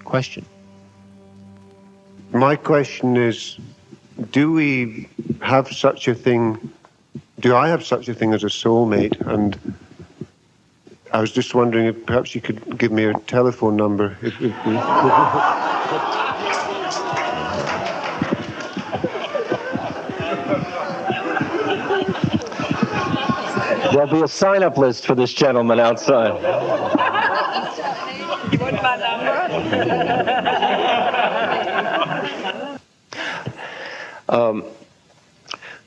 question. My question is, do we have such a thing, do I have such a thing as a soulmate? And I was just wondering if perhaps you could give me a telephone number. There'll be a sign-up list for this gentleman outside. You want my number?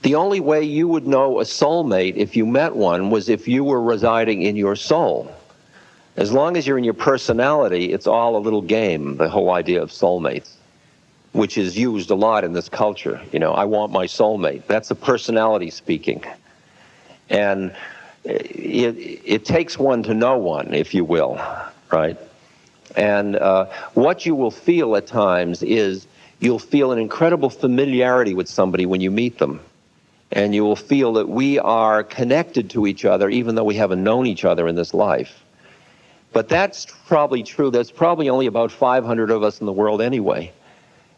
The only way you would know a soulmate if you met one was if you were residing in your soul. As long as you're in your personality, it's all a little game, the whole idea of soulmates, which is used a lot in this culture. You know, I want my soulmate. That's a personality speaking. And it takes one to know one, if you will, right? And what you will feel at times is you'll feel an incredible familiarity with somebody when you meet them. And you will feel that we are connected to each other even though we haven't known each other in this life. But that's probably true. There's probably only about 500 of us in the world anyway.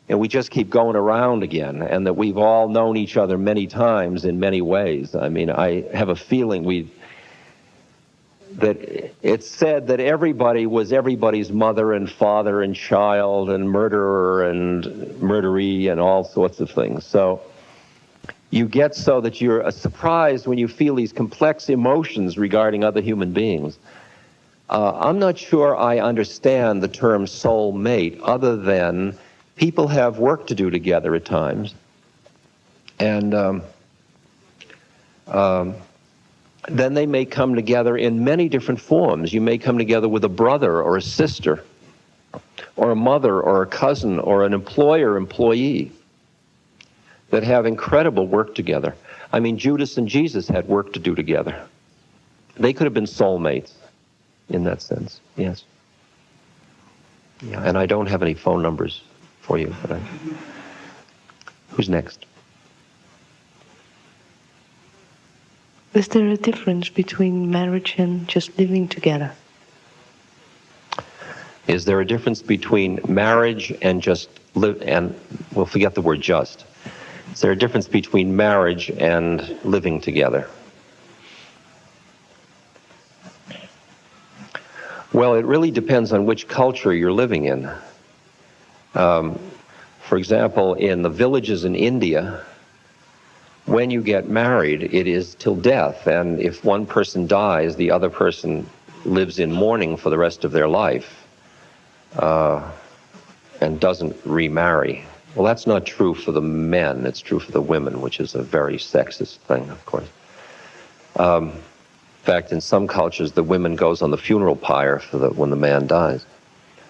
And we just keep going around again, and that we've all known each other many times in many ways. I mean, I have a feeling that it's said that everybody was everybody's mother and father and child and murderer and murderee and all sorts of things. So you get so that you're surprised when you feel these complex emotions regarding other human beings. I'm not sure I understand the term soulmate other than people have work to do together at times. And then they may come together in many different forms. You may come together with a brother or a sister or a mother or a cousin or an employer-employee that have incredible work together. I mean, Judas and Jesus had work to do together. They could have been soulmates in that sense, yes. Yeah, and I don't have any phone numbers for you. But who's next? Is there a difference between marriage and just living together? Is there a difference between marriage and just live, and we'll forget the word just. Is there a difference between marriage and living together? Well, it really depends on which culture you're living in. For example, in the villages in India, when you get married, it is till death, and if one person dies, the other person lives in mourning for the rest of their life and doesn't remarry. Well, that's not true for the men, it's true for the women, which is a very sexist thing, of course. In fact, in some cultures, the woman goes on the funeral pyre for when the man dies.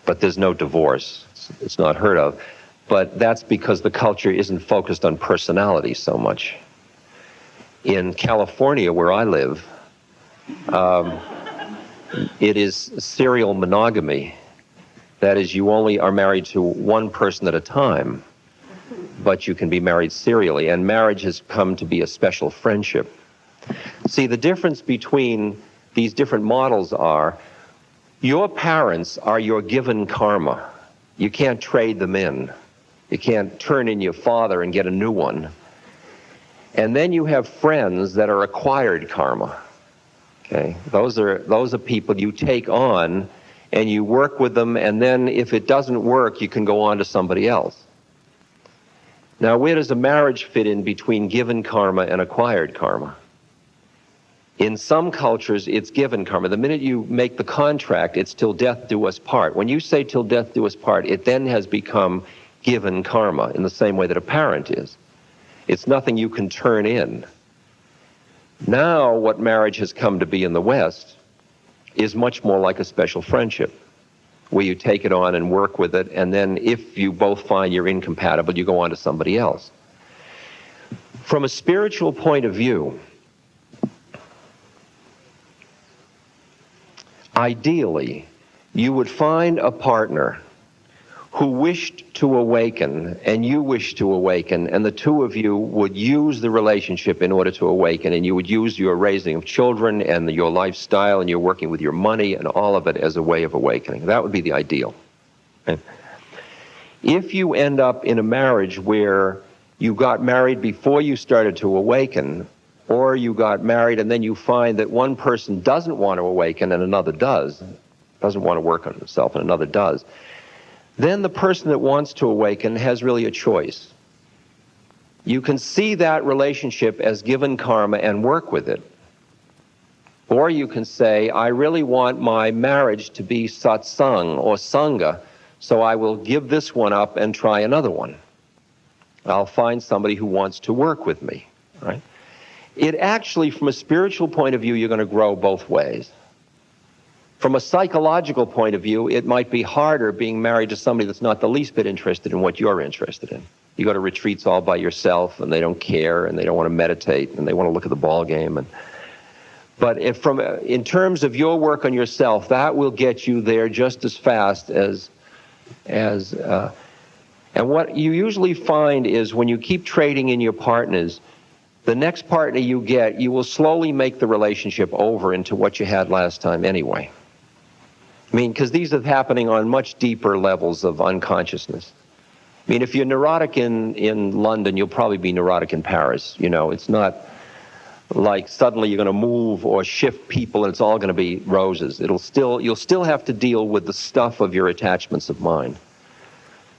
But there's no divorce. It's not heard of. But that's because the culture isn't focused on personality so much. In California, where I live, it is serial monogamy. That is, you only are married to one person at a time, but you can be married serially, and marriage has come to be a special friendship. See, the difference between these different models are, your parents are your given karma. You can't trade them in. You can't turn in your father and get a new one. And then you have friends that are acquired karma. Okay, those are people you take on and you work with them, and then if it doesn't work, you can go on to somebody else. Now, where does a marriage fit in between given karma and acquired karma? In some cultures, it's given karma. The minute you make the contract, it's till death do us part. When you say till death do us part, it then has become given karma in the same way that a parent is. It's nothing you can turn in. Now, what marriage has come to be in the West is much more like a special friendship, where you take it on and work with it, and then if you both find you're incompatible, you go on to somebody else. From a spiritual point of view, ideally, you would find a partner who wished to awaken, and you wished to awaken, and the two of you would use the relationship in order to awaken, and you would use your raising of children and your lifestyle and your working with your money and all of it as a way of awakening. That would be the ideal. If you end up in a marriage where you got married before you started to awaken, or you got married and then you find that one person doesn't want to awaken and another doesn't want to work on himself and another does, then the person that wants to awaken has really a choice. You can see that relationship as given karma and work with it. Or you can say, I really want my marriage to be satsang or sangha, so I will give this one up and try another one. I'll find somebody who wants to work with me, right? It actually, from a spiritual point of view, you're going to grow both ways. From a psychological point of view, it might be harder being married to somebody that's not the least bit interested in what you're interested in. You go to retreats all by yourself, and they don't care, and they don't want to meditate, and they want to look at the ball game. But in terms of your work on yourself, that will get you there just as fast and what you usually find is when you keep trading in your partners, the next partner you get, you will slowly make the relationship over into what you had last time anyway. I mean, because these are happening on much deeper levels of unconsciousness. I mean, if you're neurotic in London, you'll probably be neurotic in Paris. You know, it's not like suddenly you're going to move or shift people and it's all going to be roses. You'll still have to deal with the stuff of your attachments of mind.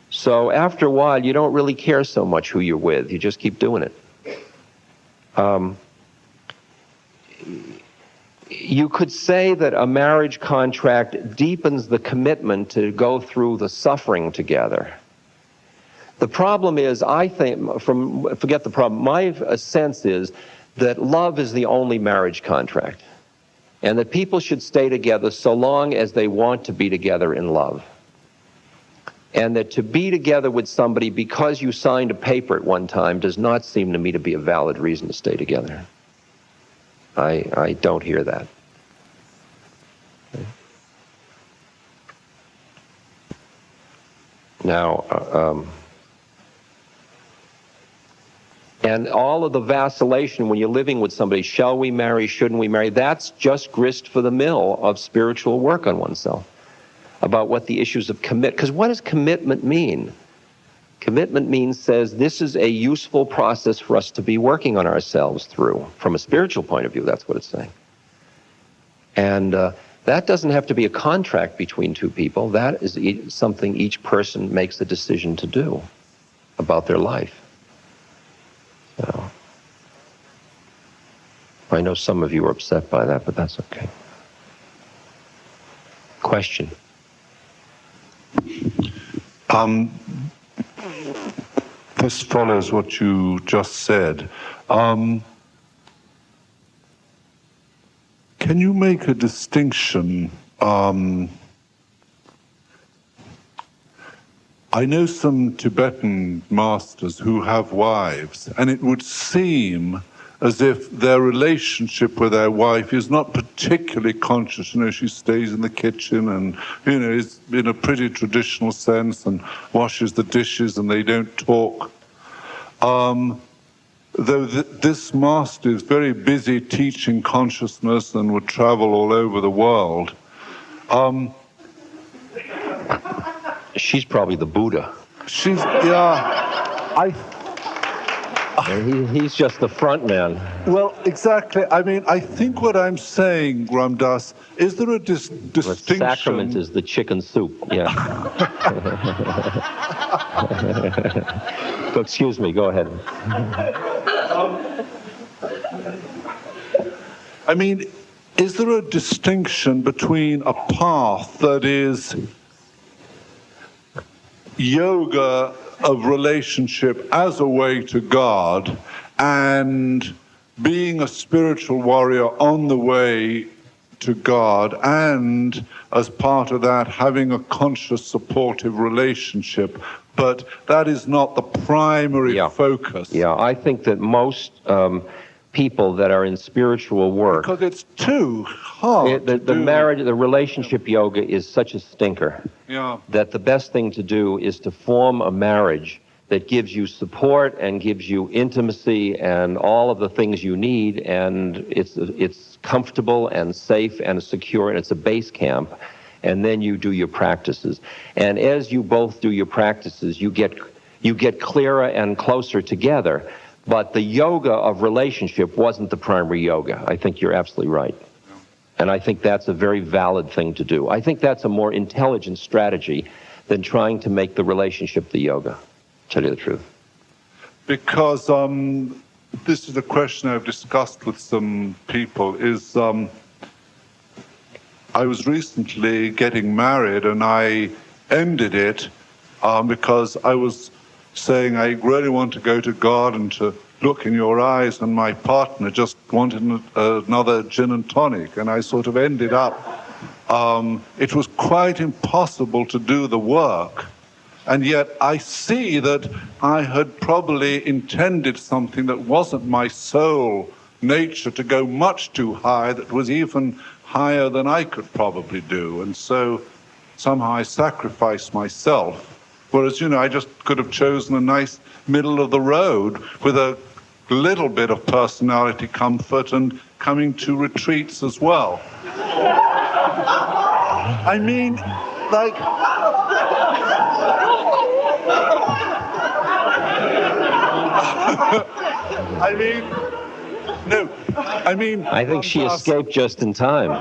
So after a while, you don't really care so much who you're with. You just keep doing it. You could say that a marriage contract deepens the commitment to go through the suffering together. The problem is, I think, forget the problem, my sense is that love is the only marriage contract, and that people should stay together so long as they want to be together in love. And that to be together with somebody because you signed a paper at one time does not seem to me to be a valid reason to stay together. I don't hear that. Now, and all of the vacillation when you're living with somebody, shall we marry, shouldn't we marry, that's just grist for the mill of spiritual work on oneself, about what the issues of because what does commitment mean? Commitment says this is a useful process for us to be working on ourselves through. From a spiritual point of view, that's what it's saying. And that doesn't have to be a contract between two people. That is something each person makes a decision to do about their life. So, I know some of you are upset by that, but that's okay. Question? This follows what you just said. Can you make a distinction? I know some Tibetan masters who have wives, and it would seem as if their relationship with their wife is not particularly conscious. You know, she stays in the kitchen and, you know, is in a pretty traditional sense and washes the dishes and they don't talk. Though this master is very busy teaching consciousness and would travel all over the world. She's probably the Buddha. He's just the front man. Well, exactly. I mean, I think what I'm saying, Ramdas, is there a distinction? The sacrament is the chicken soup, yeah. Excuse me, go ahead. I mean, is there a distinction between a path that is yoga of relationship as a way to God and being a spiritual warrior on the way to God, and as part of that having a conscious supportive relationship, but that is not the primary focus? Yeah, I think that most people that are in spiritual work, because it's too hard the marriage, the relationship yoga is such a stinker, that the best thing to do is to form a marriage that gives you support and gives you intimacy and all of the things you need, and it's comfortable and safe and secure, and it's a base camp, and then you do your practices. And as you both do your practices, you get clearer and closer together. But the yoga of relationship wasn't the primary yoga. I think you're absolutely right. And I think that's a very valid thing to do. I think that's a more intelligent strategy than trying to make the relationship the yoga, to tell you the truth. Because this is a question I've discussed with some people, is I was recently getting married and I ended it because I was saying I really want to go to God and to look in your eyes, and my partner just wanted another gin and tonic, and I sort of ended up, it was quite impossible to do the work, and yet I see that I had probably intended something that wasn't my soul nature to go much too high, that was even higher than I could probably do, and so somehow I sacrificed myself. Whereas, I just could have chosen a nice middle of the road with a little bit of personality comfort and coming to retreats as well. I mean, like... I think she escaped just in time.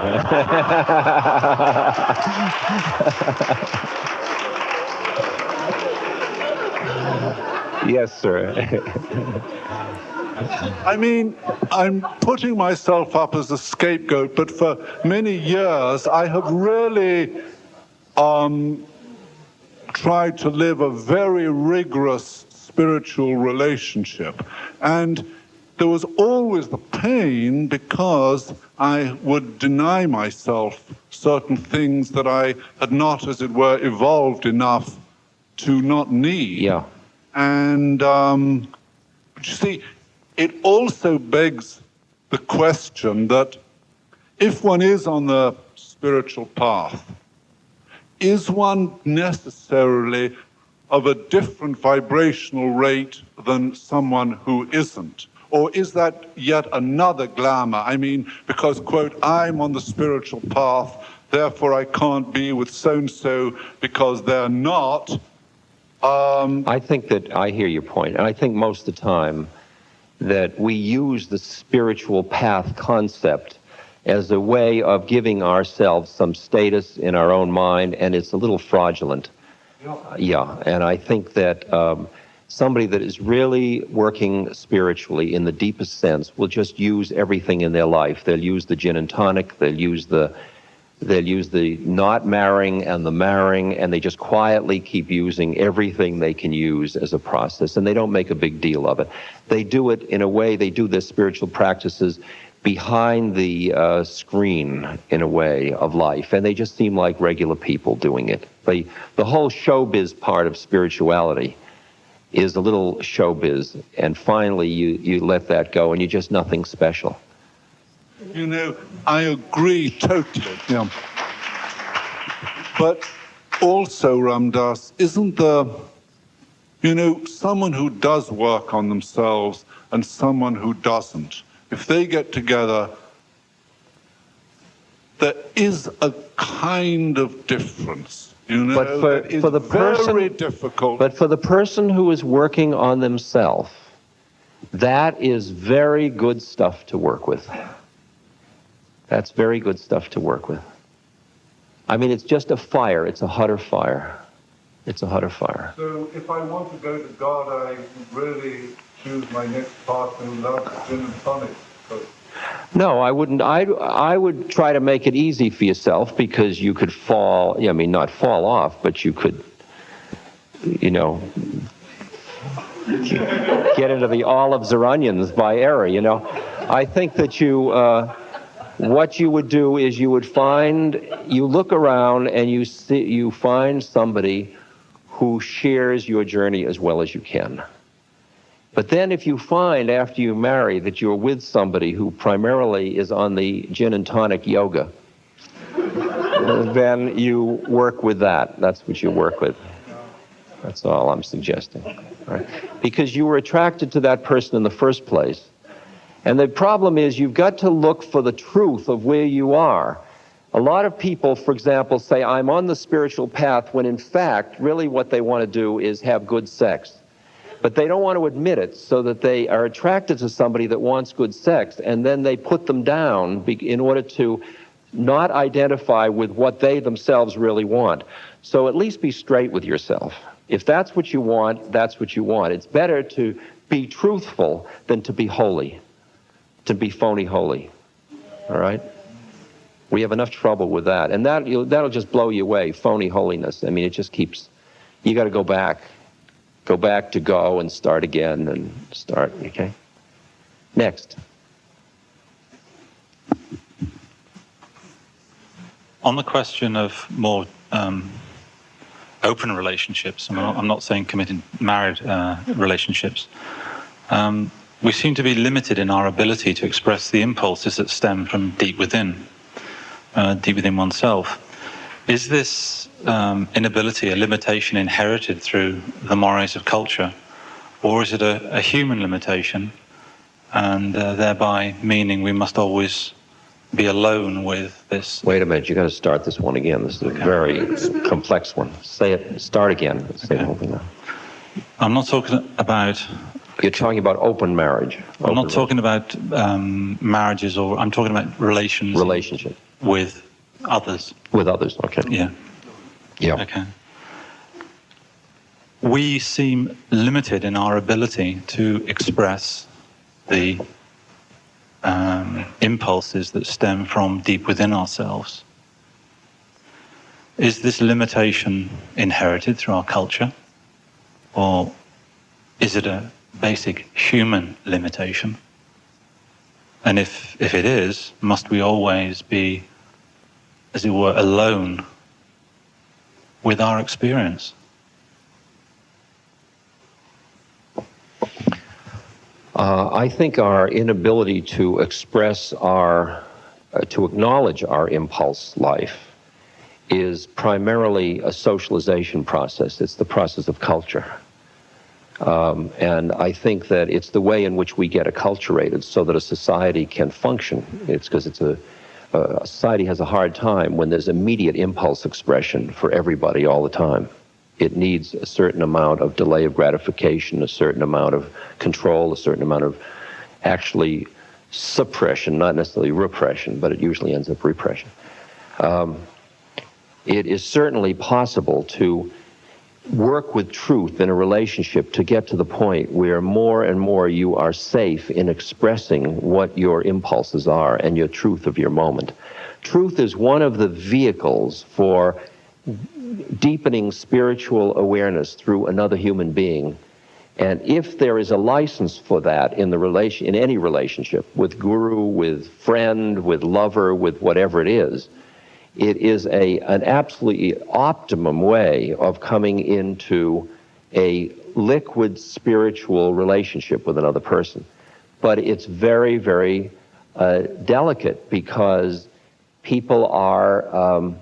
Yes, sir. I'm putting myself up as a scapegoat, but for many years I have really tried to live a very rigorous spiritual relationship. And there was always the pain because I would deny myself certain things that I had not, as it were, evolved enough to not need. Yeah. And you see, it also begs the question that if one is on the spiritual path, is one necessarily of a different vibrational rate than someone who isn't? Or is that yet another glamour? Because, quote, I'm on the spiritual path, therefore I can't be with so-and-so because they're not. I think that I hear your point, and I think most of the time that we use the spiritual path concept as a way of giving ourselves some status in our own mind, and it's a little fraudulent. Yeah, and I think that somebody that is really working spiritually in the deepest sense will just use everything in their life. They'll use the gin and tonic, they'll use the not marrying and the marrying, and they just quietly keep using everything they can use as a process, and they don't make a big deal of it. They do it in a way, they do their spiritual practices behind the screen, in a way, of life, and they just seem like regular people doing it. The whole showbiz part of spirituality is a little showbiz, and finally you let that go, and you're just nothing special. I agree totally. Yeah. But also, Ramdas, isn't there, someone who does work on themselves and someone who doesn't, if they get together, there is a kind of difference. But for the person, very difficult. But for the person who is working on themselves, that is very good stuff to work with. That's very good stuff to work with. It's just a fire. It's a hotter fire. It's a hotter fire. So if I want to go to God, I really choose my next partner who loves gin and tonic. No, I wouldn't. I would try to make it easy for yourself, because you could fall, not fall off, but you could, get into the olives or onions by error, I think that what you would do is you look around and you find somebody who shares your journey as well as you can. But then if you find after you marry that you're with somebody who primarily is on the gin and tonic yoga, then you work with that. That's what you work with. That's all I'm suggesting. Right? Because you were attracted to that person in the first place. And the problem is you've got to look for the truth of where you are. A lot of people, for example, say, I'm on the spiritual path, when in fact, really what they want to do is have good sex. But they don't want to admit it, so that they are attracted to somebody that wants good sex, and then they put them down in order to not identify with what they themselves really want. So at least be straight with yourself. If that's what you want, that's what you want. It's better to be truthful than to be holy, to be phony holy. All right? We have enough trouble with that. And that'll just blow you away, phony holiness. I mean, it just keeps, you got to go back. Go back to go and start again and start, okay? Next. On the question of more open relationships, I'm not saying committed married relationships, we seem to be limited in our ability to express the impulses that stem from deep within oneself. Is this inability a limitation inherited through the mores of culture, or is it a human limitation, and thereby meaning we must always be alone with this? Wait a minute, you got to start this one again. This is a very complex one. Say it, start again. Say the whole thing now. I'm not talking about... You're talking about open marriage. I'm not talking about marriages, or I'm talking about relationship with others. With others, okay. Yeah. Yeah. Okay. We seem limited in our ability to express the impulses that stem from deep within ourselves. Is this limitation inherited through our culture, or is it a basic human limitation? And if it is, must we always be, as it were, alone with our experience? I think our inability to express to acknowledge our impulse life is primarily a socialization process. It's the process of culture. And I think that it's the way in which we get acculturated so that a society can function. It's because a society has a hard time when there's immediate impulse expression for everybody all the time. It needs a certain amount of delay of gratification, a certain amount of control, a certain amount of actually suppression, not necessarily repression, but it usually ends up repression. It is certainly possible to work with truth in a relationship to get to the point where more and more you are safe in expressing what your impulses are and your truth of your moment. Truth is one of the vehicles for deepening spiritual awareness through another human being. And if there is a license for that in any relationship, with guru, with friend, with lover, with whatever it is an absolutely optimum way of coming into a liquid spiritual relationship with another person. But it's very, very delicate, because people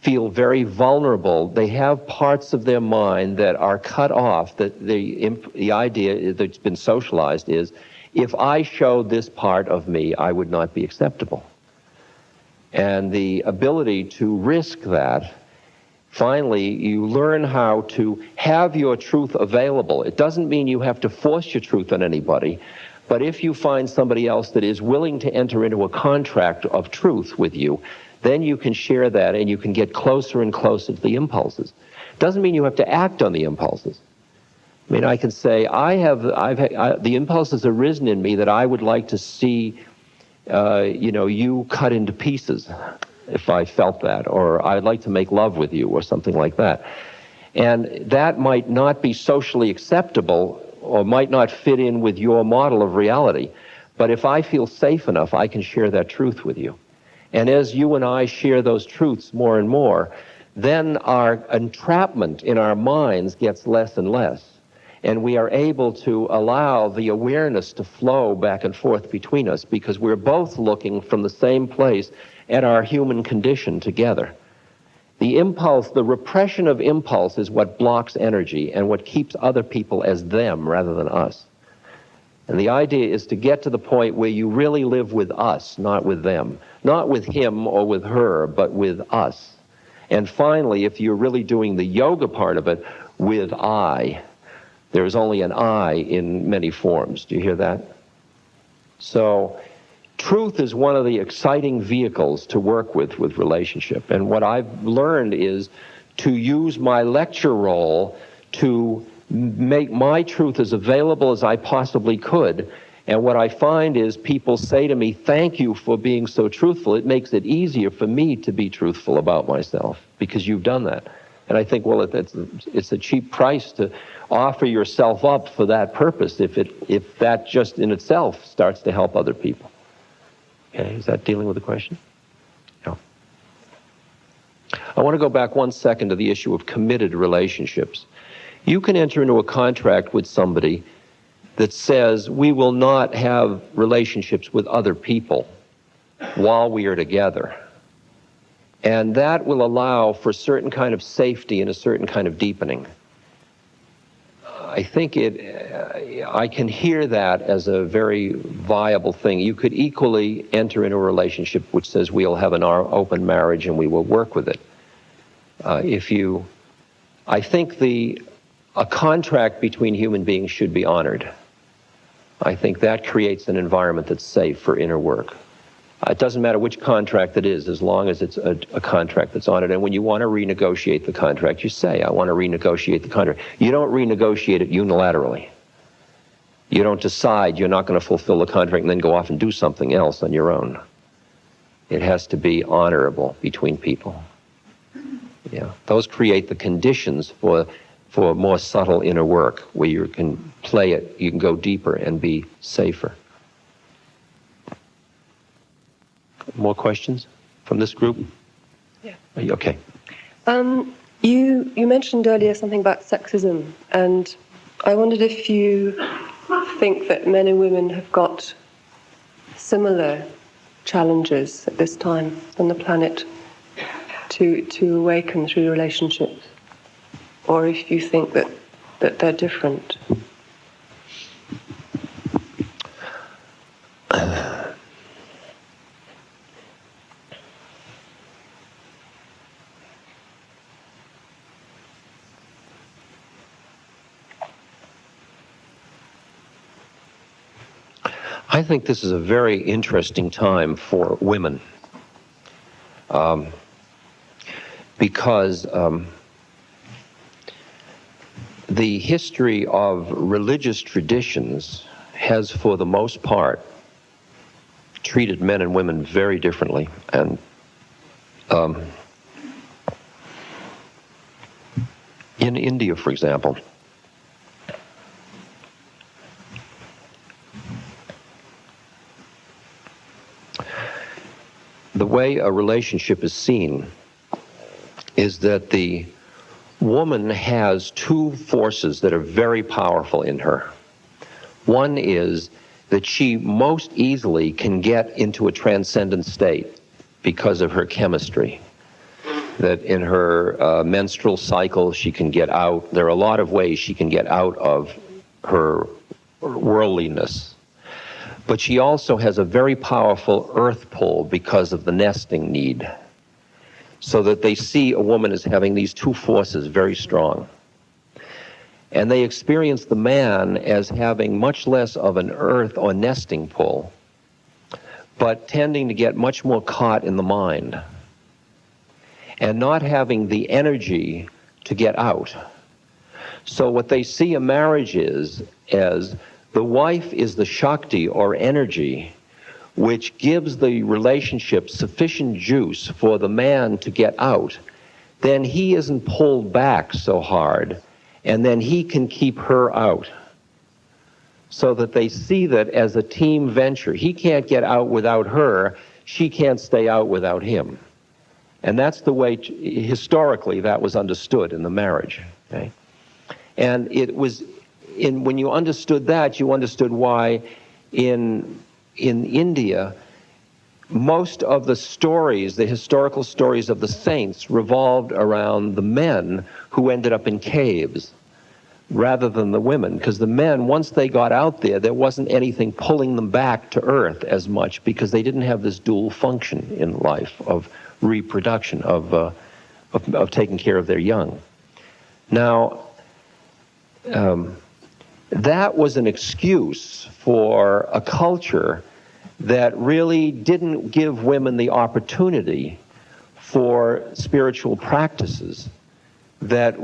feel very vulnerable. They have parts of their mind that are cut off, that the idea that's been socialized is, if I showed this part of me, I would not be acceptable. And the ability to risk that, finally, you learn how to have your truth available. It doesn't mean you have to force your truth on anybody, but if you find somebody else that is willing to enter into a contract of truth with you, then you can share that and you can get closer and closer to the impulses. Doesn't mean you have to act on the impulses. I mean, I can say, the impulses have arisen in me that I would like to see you cut into pieces, if I felt that, or I'd like to make love with you, or something like that. And that might not be socially acceptable, or might not fit in with your model of reality, but if I feel safe enough, I can share that truth with you. And as you and I share those truths more and more, then our entrapment in our minds gets less and less. And we are able to allow the awareness to flow back and forth between us, because we're both looking from the same place at our human condition together. The repression of impulse is what blocks energy and what keeps other people as them rather than us. And the idea is to get to the point where you really live with us, not with them. Not with him or with her, but with us. And finally, if you're really doing the yoga part of it, with I. There is only an I in many forms. Do you hear that? So truth is one of the exciting vehicles to work with relationship. And what I've learned is to use my lecture role to make my truth as available as I possibly could. And what I find is people say to me, thank you for being so truthful. It makes it easier for me to be truthful about myself because you've done that. And I think, well, it's a cheap price to offer yourself up for that purpose if that just in itself starts to help other people. Okay, is that dealing with the question? No. I want to go back 1 second to the issue of committed relationships. You can enter into a contract with somebody that says we will not have relationships with other people while we are together. And that will allow for a certain kind of safety and a certain kind of deepening. I think I can hear that as a very viable thing. You could equally enter into a relationship which says we'll have an open marriage and we will work with it. I think a contract between human beings should be honored. I think that creates an environment that's safe for inner work. It doesn't matter which contract it is, as long as it's a contract that's honored. And when you want to renegotiate the contract, you say, I want to renegotiate the contract. You don't renegotiate it unilaterally. You don't decide you're not going to fulfill the contract and then go off and do something else on your own. It has to be honorable between people. Yeah, those create the conditions for more subtle inner work, where you can play it, you can go deeper and be safer. More questions from this group? Yeah. Are you okay? You mentioned earlier something about sexism, and I wondered if you think that men and women have got similar challenges at this time on the planet to awaken through relationships, or if you think that they're different. I think this is a very interesting time for women because the history of religious traditions has, for the most part, treated men and women very differently. And in India, for example, the way a relationship is seen is that the woman has two forces that are very powerful in her. One is that she most easily can get into a transcendent state because of her chemistry. That in her menstrual cycle she can get out. There are a lot of ways she can get out of her worldliness. But she also has a very powerful earth pull because of the nesting need. So that they see a woman as having these two forces very strong. And they experience the man as having much less of an earth or nesting pull, but tending to get much more caught in the mind and not having the energy to get out. So what they see a marriage is as the wife is the Shakti or energy which gives the relationship sufficient juice for the man to get out. Then he isn't pulled back so hard, and then he can keep her out. So that they see that as a team venture. He can't get out without her, she can't stay out without him. And that's the way, historically, that was understood in the marriage. Okay? And it was, when you understood that, you understood why in India, most of the stories, the historical stories of the saints, revolved around the men who ended up in caves. rather than the women, because the men, once they got out there, there wasn't anything pulling them back to earth as much, because they didn't have this dual function in life of reproduction, of taking care of their young. Now, that was an excuse for a culture that really didn't give women the opportunity for spiritual practices that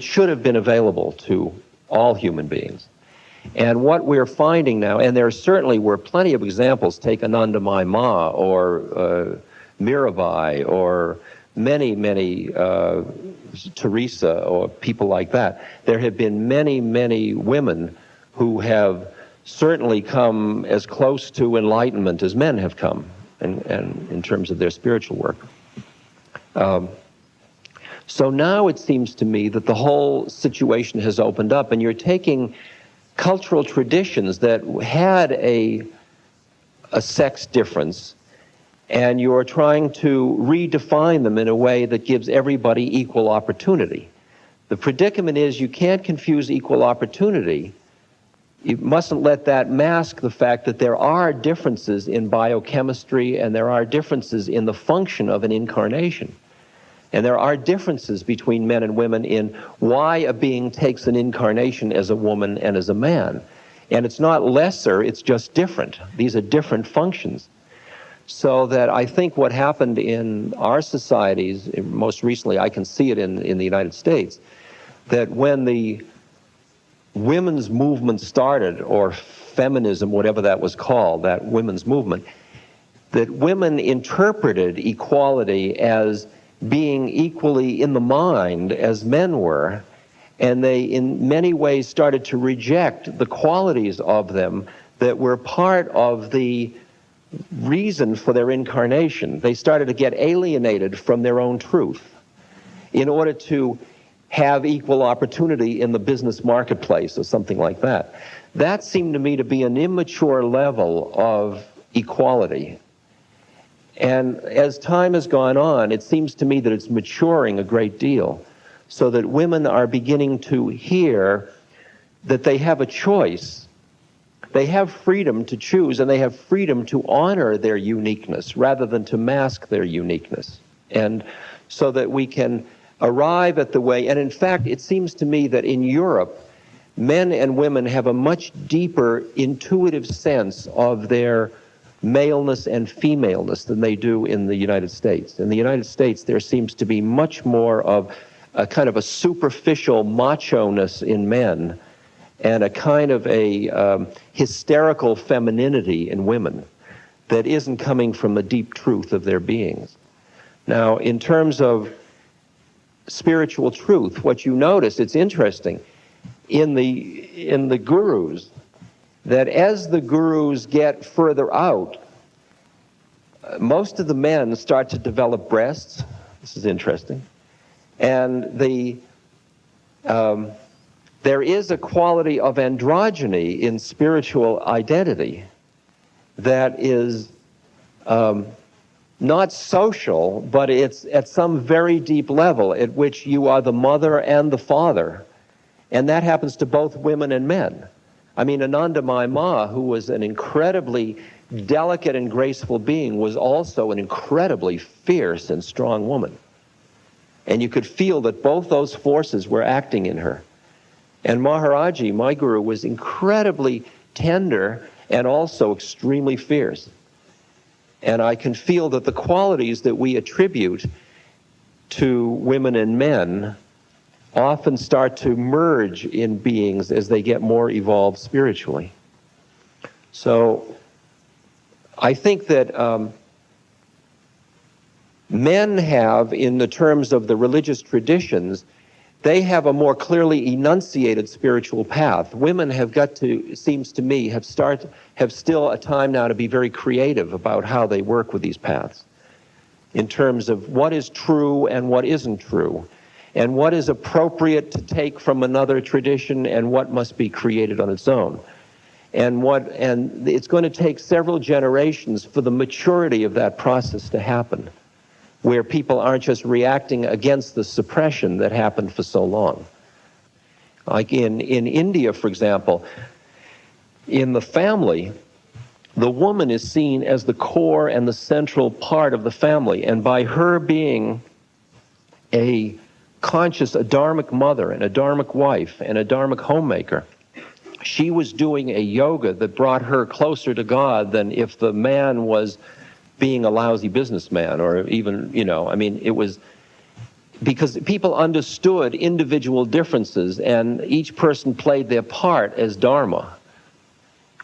should have been available to all human beings. And what we're finding now, and there certainly were plenty of examples, take Anandamayi Ma or Mirabai or many Teresa or people like that. There have been many women who have certainly come as close to enlightenment as men have come, and in terms of their spiritual work. So now it seems to me that the whole situation has opened up, and you're taking cultural traditions that had a sex difference, and you're trying to redefine them in a way that gives everybody equal opportunity. The predicament is you can't confuse equal opportunity. You mustn't let that mask the fact that there are differences in biochemistry, and there are differences in the function of an incarnation. And there are differences between men and women in why a being takes an incarnation as a woman and as a man. And it's not lesser, it's just different. These are different functions. So that I think what happened in our societies, most recently I can see it in the United States, that when the women's movement started, or feminism, whatever that was called, that women's movement, that women interpreted equality as being equally in the mind as men were, and they in many ways started to reject the qualities of them that were part of the reason for their incarnation. They started to get alienated from their own truth in order to have equal opportunity in the business marketplace or something like that. That seemed to me to be an immature level of equality. And as time has gone on, it seems to me that it's maturing a great deal, so that women are beginning to hear that they have a choice. They have freedom to choose, and they have freedom to honor their uniqueness rather than to mask their uniqueness. And so that we can arrive at the way, and in fact, it seems to me that in Europe, men and women have a much deeper intuitive sense of their maleness and femaleness than they do in the United States. In the United States, there seems to be much more of a kind of a superficial macho-ness in men, and a kind of a hysterical femininity in women that isn't coming from the deep truth of their beings. Now, in terms of spiritual truth, what you notice, it's interesting, in the gurus, that as the gurus get further out, most of the men start to develop breasts. This is interesting. And there is a quality of androgyny in spiritual identity that is not social, but it's at some very deep level at which you are the mother and the father. And that happens to both women and men. I mean, Anandamayi Ma, who was an incredibly delicate and graceful being, was also an incredibly fierce and strong woman. And you could feel that both those forces were acting in her. And Maharaji, my guru, was incredibly tender and also extremely fierce. And I can feel that the qualities that we attribute to women and men often start to merge in beings as they get more evolved spiritually. So I think that men have, in the terms of the religious traditions, they have a more clearly enunciated spiritual path. Women have got to, it seems to me, have still a time now to be very creative about how they work with these paths, in terms of what is true and what isn't true, and what is appropriate to take from another tradition and what must be created on its own. And it's going to take several generations for the maturity of that process to happen, where people aren't just reacting against the suppression that happened for so long. Like in India, for example, in the family, the woman is seen as the core and the central part of the family. And by her being a conscious, a dharmic mother and a dharmic wife and a dharmic homemaker, she was doing a yoga that brought her closer to God than if the man was being a lousy businessman, or even, I mean, it was because people understood individual differences and each person played their part as dharma.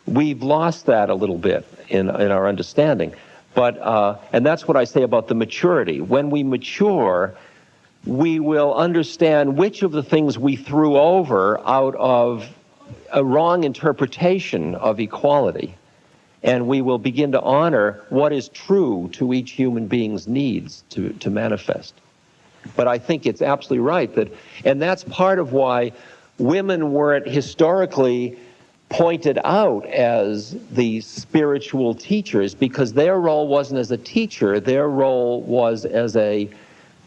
We've lost that a little bit in our understanding. But, and that's what I say about the maturity. When we mature, we will understand which of the things we threw over out of a wrong interpretation of equality. And we will begin to honor what is true to each human being's needs to manifest. But I think it's absolutely right that, and that's part of why women weren't historically pointed out as the spiritual teachers, because their role wasn't as a teacher, their role was as a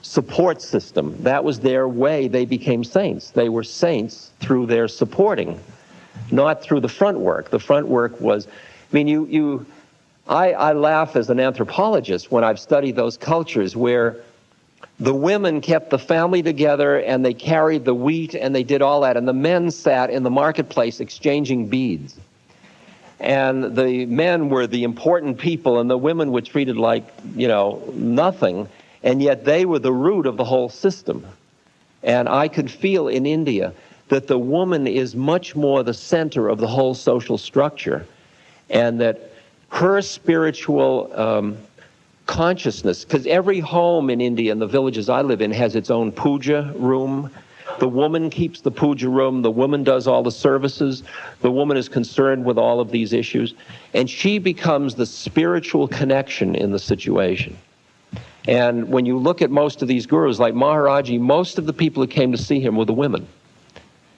support system. That was their way they became saints. They were saints through their supporting, not through the front work. The front work was, I mean, I laugh as an anthropologist when I've studied those cultures where the women kept the family together and they carried the wheat and they did all that, and the men sat in the marketplace exchanging beads. And the men were the important people and the women were treated like, nothing, and yet they were the root of the whole system. And I could feel in India that the woman is much more the center of the whole social structure, and that her spiritual consciousness, because every home in India and the villages I live in has its own puja room. The woman keeps the puja room, the woman does all the services, the woman is concerned with all of these issues, and she becomes the spiritual connection in the situation. And when you look at most of these gurus, like Maharaji, most of the people who came to see him were the women.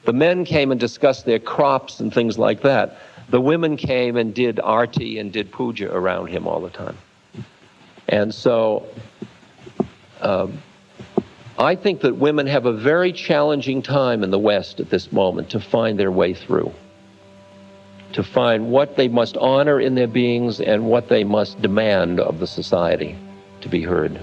The men came and discussed their crops and things like that. The women came and did arti and did puja around him all the time. And so I think that women have a very challenging time in the West at this moment to find their way through, to find what they must honor in their beings and what they must demand of the society to be heard.